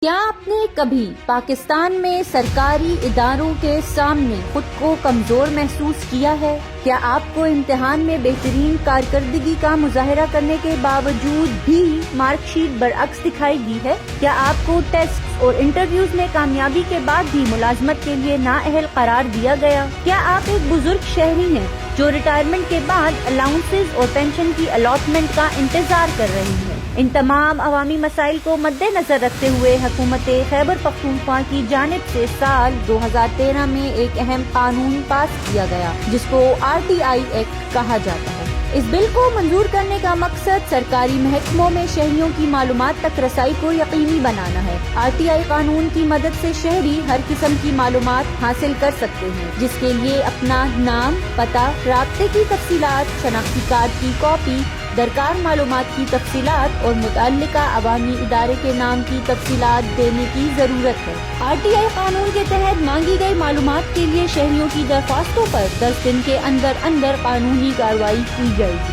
کیا آپ نے کبھی پاکستان میں سرکاری اداروں کے سامنے خود کو کمزور محسوس کیا ہے؟ کیا آپ کو امتحان میں بہترین کارکردگی کا مظاہرہ کرنے کے باوجود بھی مارک شیٹ برعکس دکھائی دی ہے؟ کیا آپ کو ٹیسٹ اور انٹرویوز میں کامیابی کے بعد بھی ملازمت کے لیے نااہل قرار دیا گیا؟ کیا آپ ایک بزرگ شہری ہیں جو ریٹائرمنٹ کے بعد الاؤنسز اور پینشن کی الاٹمنٹ کا انتظار کر رہی ہے؟ ان تمام عوامی مسائل کو مد نظر رکھتے ہوئے حکومت خیبر پختونخوا کی جانب سے سال 2013 میں ایک اہم قانون پاس کیا گیا جس کو RTI ایکٹ کہا جاتا ہے۔ اس بل کو منظور کرنے کا مقصد سرکاری محکموں میں شہریوں کی معلومات تک رسائی کو یقینی بنانا ہے۔ RTI قانون کی مدد سے شہری ہر قسم کی معلومات حاصل کر سکتے ہیں، جس کے لیے اپنا نام، پتہ، رابطے کی تفصیلات، شناختی کارڈ کی کاپی، درکار معلومات کی تفصیلات اور متعلقہ عوامی ادارے کے نام کی تفصیلات دینے کی ضرورت ہے۔ RTI قانون کے تحت مانگی گئی معلومات کے لیے شہریوں کی درخواستوں پر 10 دن کے اندر قانونی کارروائی کی جائے گی۔